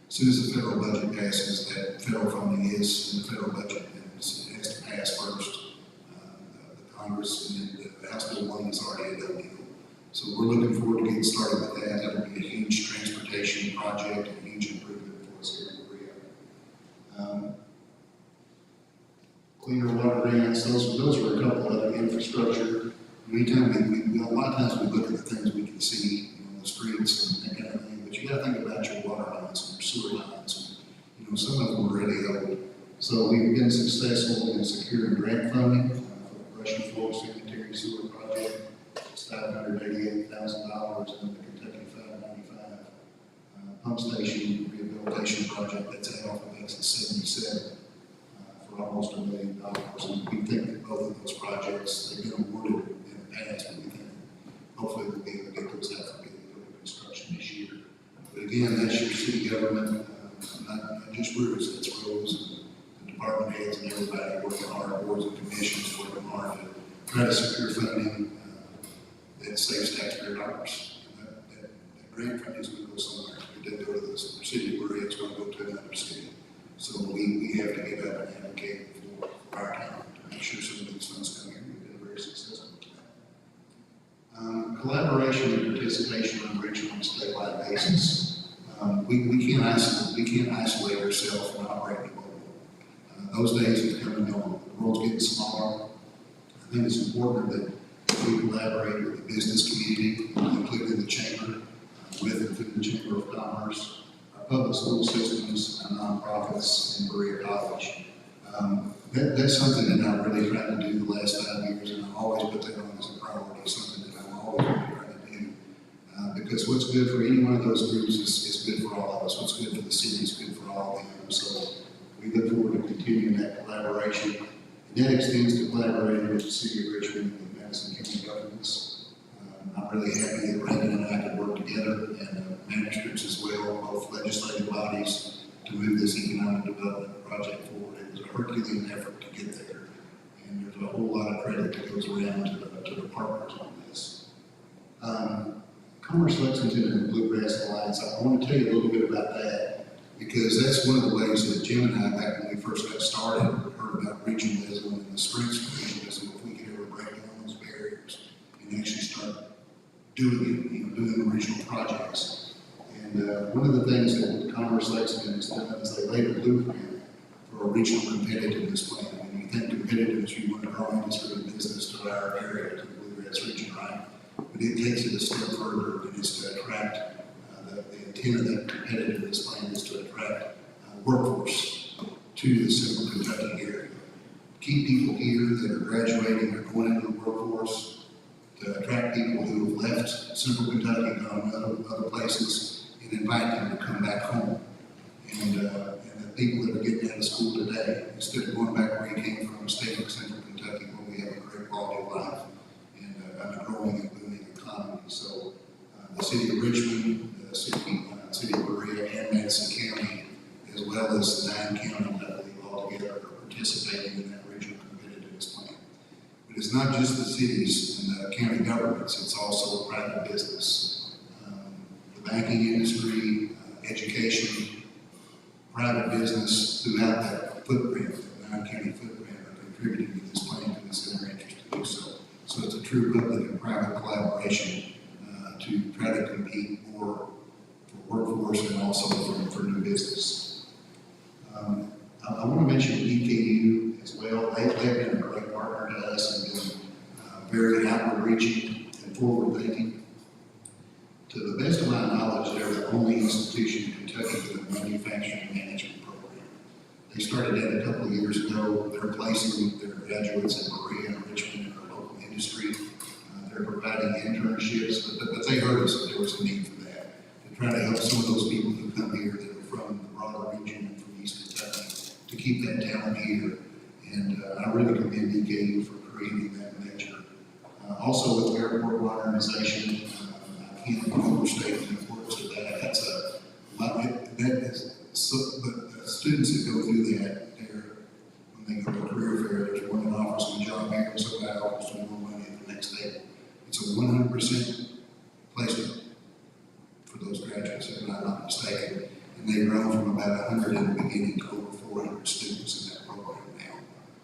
As soon as the federal budget passes, that federal funding is in the federal budget, and it has to pass first. The Congress and the House Bill 1 is already a done deal. So we're looking forward to getting started with that. That'll be a huge transportation project and a huge improvement for us here in Berea. Cleaner water grants, those were a couple of other infrastructure. Anytime we a lot of times we look at the things we can see, the streets and that kind of thing, but you gotta think about your water lines and your sewer lines. And, some of them are really old. So we've been successful in securing grant funding for the Russian Floor Cemetery Sewer Project. It's $588,000 in the Kentucky 595 pump station rehabilitation project that's at Alphabet's at 77 for almost $1 million. And we think that both of those projects, they've been awarded in the past, but we think hopefully we'll be able to get those out for construction this year. But again, that's your city government, not just roads, it's roads and the department heads and everybody working hard, boards and commissions working hard to try to secure funding that saves taxpayer dollars. And that grant funding is going to go somewhere. It didn't go to the city of Berea, it's going to go to another city. So we have to get up and advocate for our town to make sure some of these funds come here. We've been very successful with that. Collaboration and participation on a regional and statewide basis. We can't isolate ourselves from operating global. Those days have come and gone. The world's getting smaller. I think it's important that we collaborate with the business community, including the chamber, with and through the Chamber of Commerce, our public school systems, and nonprofits in Berea College. That's something that I've really tried to do the last 5 years, and I've always put that on as a priority, something that I'm always going to try to do. Because what's good for any one of those groups is good for all of us. What's good for the city is good for all of them. So we look forward to continuing that collaboration. And that extends to collaborating with the City of Richmond and Madison County governments. I'm really happy that Brandon and I could work together, and magistrates as well, both legislative bodies, to move this economic development project forward. It was a Herculean effort to get there, and there's a whole lot of credit that goes around to the partners on this. Commerce Lexington and the Bluegrass Alliance, I want to tell you a little bit about that, because that's one of the ways that Jim and I, back when we first got started, heard about regionalism and the strengths of regionalism, if we could ever break down those barriers and actually start doing it, doing the regional projects. And one of the things that Commerce Lexington has done is they laid a blueprint for a regional competitiveness plan. When you think competitiveness, you want to grow industry and business to our area, to the Bluegrass region, right? But it takes it a step further, and it's to attract, the intent of that competitiveness plan is to attract workforce to the Central Kentucky area. Keep people here that are graduating or going into the workforce, to attract people who have left Central Kentucky and gone to other places, and invite them to come back home. And the people that are getting out of school today, instead of going back where you came from, staying in central Kentucky, where we have a great quality of life and a growing and booming economy. So the city of Richmond, the city of Berea, and Madison County, as well as the 9 counties, I believe, altogether are participating in that regional competitiveness plan. But it's not just the cities and the county governments, it's also private business. The banking industry, education, private business throughout that footprint, the 9 county footprint, are contributing to this plan to us in their interest to do so. So it's a true public and private collaboration to try to compete more for workforce and also for new business. I want to mention EKU as well. They've been a great partner to us and been very outward reaching and forward thinking. To the best of my knowledge, they're the only institution in Kentucky with a manufacturing management program. They started that a couple of years ago. They're placing their graduates in Berea and Richmond in our local industry. They're providing internships, but they heard us that there was a need for that. To try to help some of those people who come here that are from the broader region and from East Kentucky to keep that talent here. And I really commend EKU for creating that measure. Also with airport modernization, I can't overstate the importance of that. That's a lot, that is, so, but the students that go through that, when they go to a career fair, there's one that offers them a job here, and somebody offers them more money at the next day. It's a 100% placement for those graduates, if I'm not mistaken. And they've grown from about 100 in the beginning to over 400 students in that program now.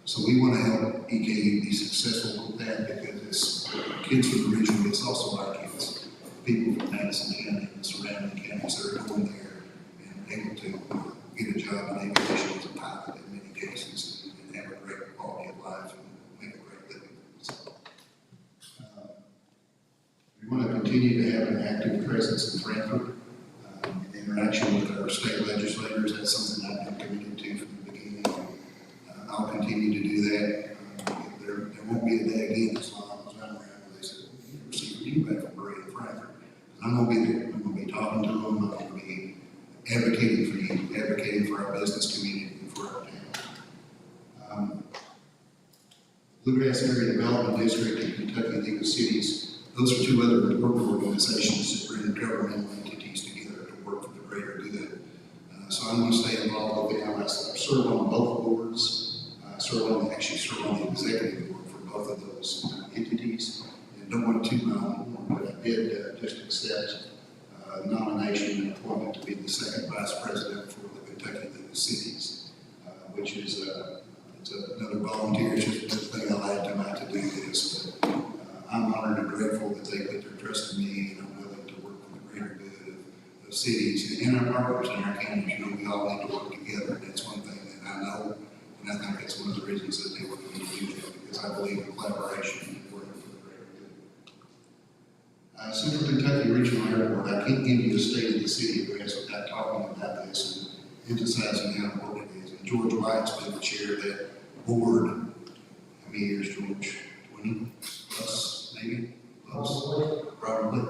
So we want to help EKU be successful with that because it's kids from the region, but it's also our kids. People from Madison County and the surrounding counties that are going there and able to get a job in aviation as a pilot in many cases and have a great quality of life and make a great living. So, we want to continue to have an active presence in Frankfort. Interaction with our state legislators, that's something I've been committed to from the beginning. I'll continue to do that. There won't be a day again as long as I'm around where they say, well, you receive feedback from Berea and Frankfort. I'm going to be there. I'm going to be talking to them. I'm going to be advocating for you, advocating for our business community and for our town. Bluegrass Area Development District and Kentucky League of Cities, those are two other important organizations that bring governmental entities together to work for the greater good. So I'm going to stay involved with them. I serve on both boards. I serve on the executive board for both of those entities. And don't want to toot my own horn, but I did just accept nomination and appointment to be the second vice president for the Kentucky League of Cities, which is it's another volunteer. It's just another thing I'll add to my to-do list. But I'm honored and grateful that they put their trust in me, and I'm willing to work for the greater good of cities and our partners in our counties. You know, we all need to work together, and that's one thing that I know, and I think that's one of the reasons that they want me to do that, because I believe in collaboration and working for the greater good. Central Kentucky Regional Airport, I can't give you a state of the city address without talking about this and emphasizing how important it is. And George White's been the chair of that board. How many years, George? 20 plus, maybe? Plus? Probably.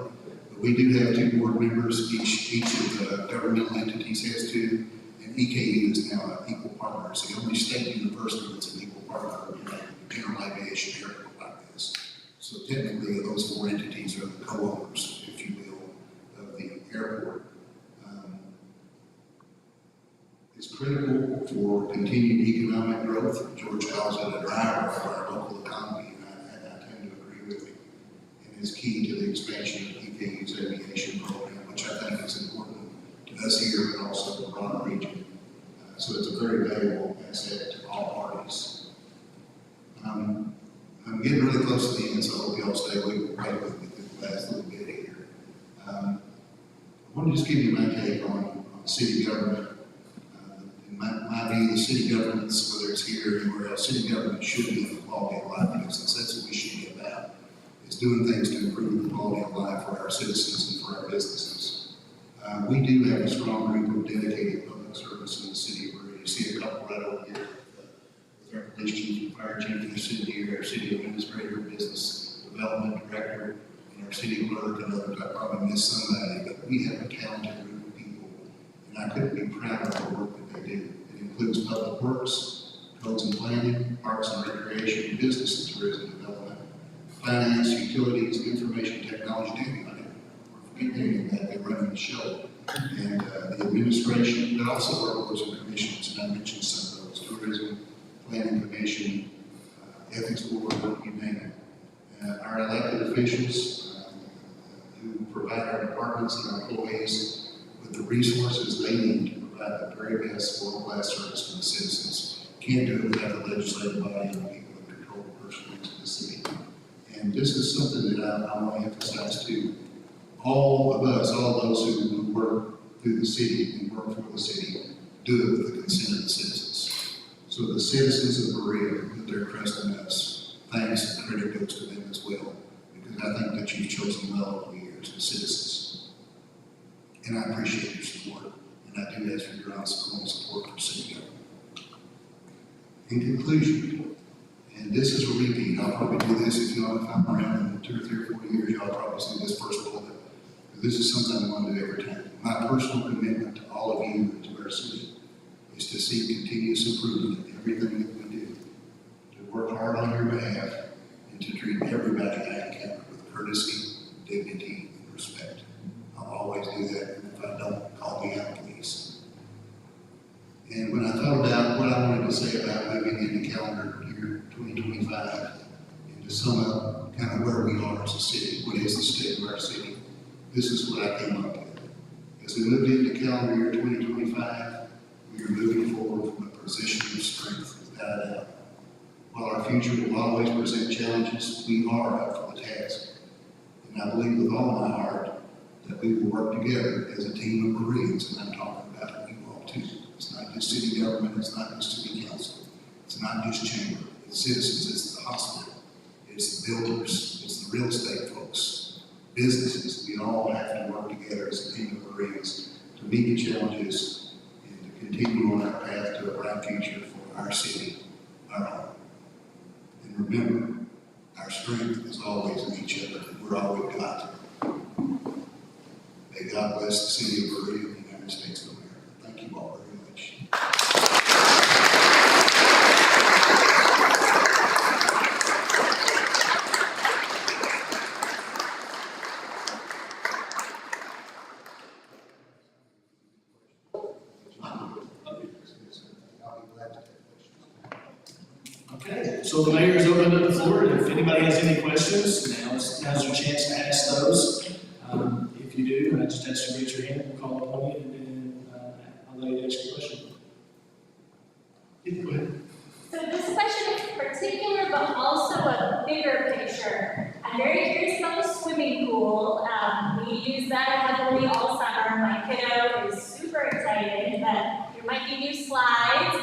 But we do have 2 board members. Each of the governmental entities has 2, and EKU is now an equal partner. It's the only state university that's an equal partner in a general aviation airport like this. So technically, those 4 entities are the co-owners, if you will, of the airport. It's critical for continued economic growth. George calls it a driver of our local economy, and I tend to agree with him. And it's key to the expansion of EKU's aviation program, which I think is important to us here, but also the broader region. So it's a very valuable asset to all parties. I'm getting really close to the end, so I hope y'all stay right with me through the last little bit here. I want to just give you my take on city government. In my view, the city governments, whether it's here or anywhere else, city government should be a quality of life business. That's what we should be about, is doing things to improve the quality of life for our citizens and for our businesses. We do have a strong group of dedicated public service in the city of Berea. You see a couple right over here with our police chief and fire chief in the city here, our city administrator, business development director, and our city clerk and others. I probably missed somebody, but we have a talented group of people, and I couldn't be prouder of the work that they do. includes public works, roads and planning, parks and recreation, business and tourism development, finance, utilities, information technology, we're forgetting that they're running the show, and the administration, but also our boards and commissions, and I mentioned some of those: tourism, planning commission, ethics board, you name it. Our elected officials who provide our departments and our employees with the resources they need to provide the very best world-class service to the citizens. Can't do it without the legislative body and the people that control the purse strings of the city. And this is something that I want to emphasize too. All of us, all those who work through the city and work for the city, do it with the consent of the citizens. So the citizens of Berea put their trust in us. Thanks and credit goes to them as well, because I think that you've chosen well over the years, the citizens. And I appreciate your support, and I do ask for your ongoing support for city government. In conclusion, and this is a repeat, I'll probably do this if I'm around in 2 or 3 or 4 years, y'all probably see this first bullet. This is something I want to do every time. My personal commitment to all of you and to our city is to seek continuous improvement in everything that we do, to work hard on your behalf, and to treat everybody I encounter with courtesy, dignity, and respect. I'll always do that, and if I don't, call me out, please. And when I thought about what I wanted to say about moving into calendar year 2025, and to sum up kind of where we are as a city, what is the state of our city, this is what I came up with. As we move into calendar year 2025, we are moving forward from a position of strength, without a doubt. While our future will always present challenges, we are up for the task. And I believe with all my heart that we will work together as a team of Bereans, and I'm talking about you all too. It's not just city government, it's not just city council, it's not just chamber, it's citizens, it's the hospital, it's the builders, it's the real estate folks, businesses. We all have to work together as a team of Bereans to meet the challenges and to continue on our path to a bright future for our city, our home. And remember, our strength is always in each other. We're all we've got. May God bless the city of Berea and the United States of America. Thank you all very much. Okay, so the mayor has opened up the floor, and if anybody has any questions, now's your chance to ask those. If you do, I just ask you to raise your hand, we'll call upon you, and then I'll let you ask your question. Yeah, go ahead. So this question is particular, but also a bigger picture. I'm very curious about the swimming pool. We use that heavily all summer. My kiddo is super excited that there might be new slides,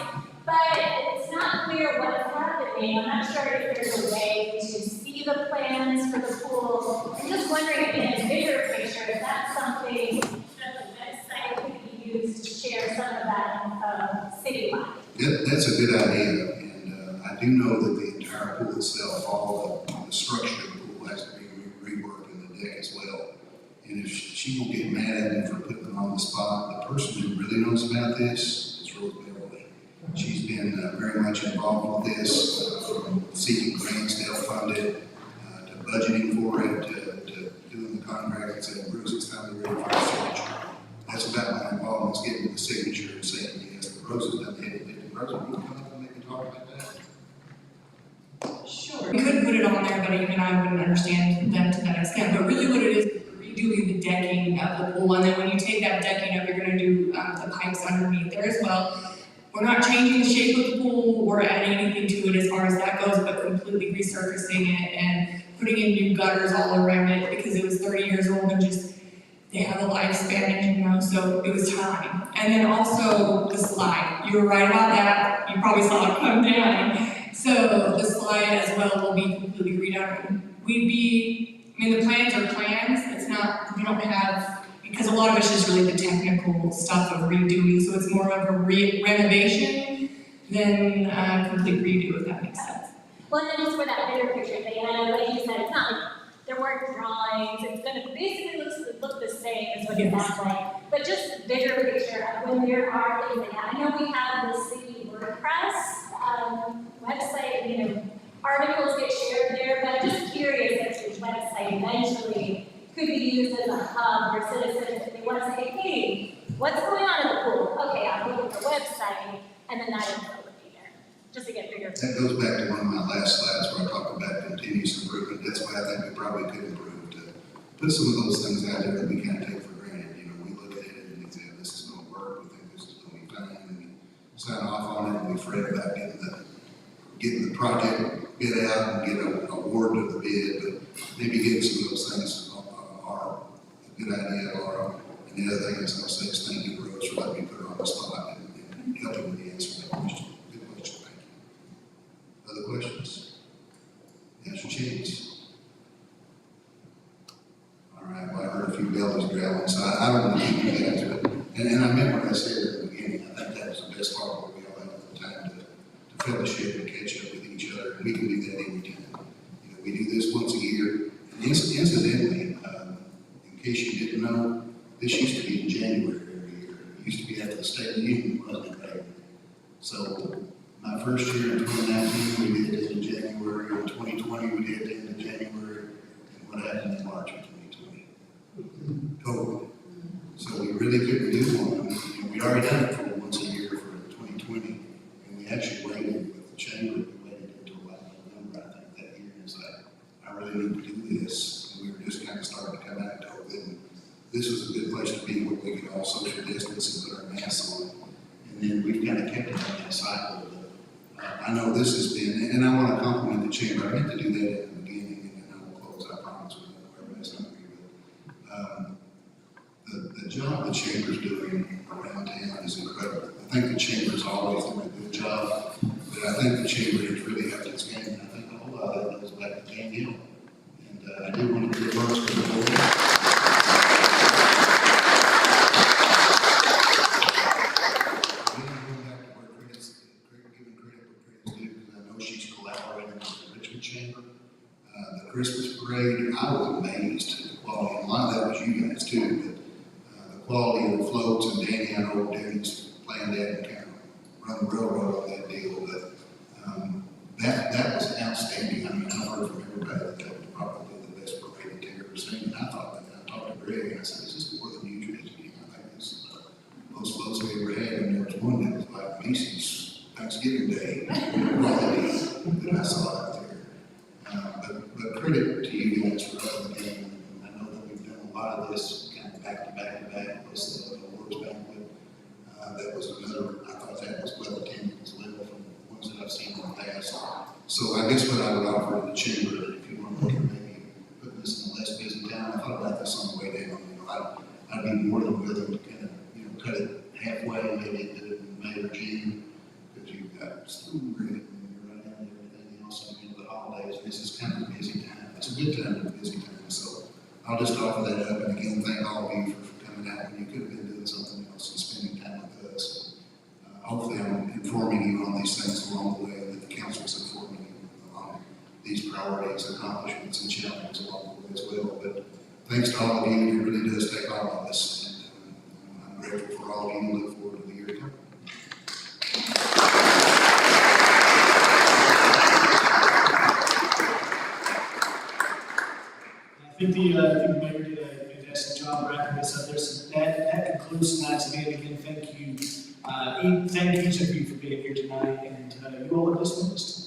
but it's not clear what's happening. I'm not sure if there's a way to see the plans for the pool. I'm just wondering, again, bigger picture, if that's something that the website could be used to share some of that info citywide. That's a good idea, and I do know that the entire pool itself, all the structure of the pool has to be reworked in the deck as well. And if she will get mad at me for putting them on the spot, the person who really knows about this is Rose Beverly. She's been very much involved with this, from seeking grants to help fund it, to budgeting for it, to doing the contracts, and Bruce is finally ready for the signature. That's about my involvement, is getting the signature and saying yes. But Rose has done the heavy lifting. Rose, will you come up and maybe talk about that? Sure. We could put it on there, but even I wouldn't understand them to that extent. But really what it is, we're redoing the decking of the pool, and then when you take that decking up, you're gonna do the pipes underneath there as well. We're not changing the shape of the pool or adding anything to it as far as that goes, but completely resurfacing it and putting in new gutters all around it because it was 30 years old and just, they have a lifespan, you know, so it was time. And then also the slide. You were right about that. You probably saw it come down. So the slide as well will be completely redone. The plans are plans. It's not, we don't have, because a lot of it's just really the technical stuff of redoing. So it's more of a renovation than a complete redo, if that makes sense. Well, and then just for that bigger picture thing, and I know, like you said, it's not like there weren't drawings, it's gonna basically look the same as what it sounds like. But just the bigger picture of when there are things like that. I know we have the city used as a hub for citizens if they want to say, hey, what's going on in the pool? Okay, I'll go to the website, and then that info would be there, just to get bigger. That goes back to one of my last slides where I talked about continuous improvement. That's why I think we probably could improve to put some of those things out there that we kind of take for granted. You know, we look at it and we say, this is going to work, we think this is going to be fine, and we sign off on it, and we fret about getting the project bid out and get an award to the bid, but maybe getting some of those things are a good idea, or, and the other thing is I'll say is thank you, Rose, for letting me put her on the spot and helping me answer that question. Good question, thank you. Other questions? Now's your chance. All right, well, I heard a few bellies growling, so I don't want to keep you guys, but, and I meant what I said at the beginning, I think that was the best part of what we all had the time to fellowship and catch up with each other, and we can do that anytime. You know, we do this once a year, and incidentally, in case you didn't know, this used to be in January every year. It used to be after the State Union, wasn't it, Craig? So, my first year in 2019, we did it in January. In 2020, we did it in January. And what happened in March of 2020? COVID. So we really couldn't do one. You know, we'd already done it for once a year for 2020. And we actually waited with the chamber. We waited until like November, I think, that year. And it's like, I really need to do this. And we were just kind of starting to come out of COVID. And this was a good place to be where we could all social distance and put our masks on. And then we've kind of kept it on that cycle. I know this has been, and I want to compliment the chamber. I meant to do that at the beginning, and then I will close, I promise, with everybody's hungry. But the job the chamber's doing around town is incredible. I think the chamber's always done a good job, but I think the chamber has really upped its game, and I think a whole lot of that goes back to Dan Hill. And I do want to give remarks for the board. Chamber. The Christmas parade, I was amazed at the quality, and a lot of that was you guys too, but the quality of the floats, and Danny and old Danny's planned that and kind of run the railroad on that deal, but that was outstanding. I mean, I've heard from everybody that that was probably the best parade they've ever seen, and I thought that, I talked to Greg, and I said, is this more than usual? I think this is the most floats we ever had, and there was one that was like Macy's Thanksgiving Day quality that I saw out there. But credit to you guys for up the game. I know that we've done a lot of this kind of back to back to back, plus the awards banquet. That was another, I thought that was well attended as well from the ones that I've seen in the past. So I guess what I would offer to the chamber, if you want to look at maybe putting this in a less busy town, I thought about this on the way down. You know, I'd be more than willing to kind of, you know, cut it halfway, maybe do it in May or June, because you've got school grid and you're running and everything else, and the holidays. This is kind of a busy time. It's a good time, but a busy time. So I'll just offer that up, and again, thank all of you for coming out when you could have been doing something else and spending time with us. Hopefully I'm informing you on these things along the way, and that the council's informing you on these priorities, accomplishments, and challenges along the way as well. But thanks to all of you. It really does take all of us, and I'm grateful for all of you, and look forward to the year to come. I think the mayor did a fantastic job wrapping this up there. So that concludes tonight's event. Again, thank you. Thank each of you for being here tonight, and you all are dismissed.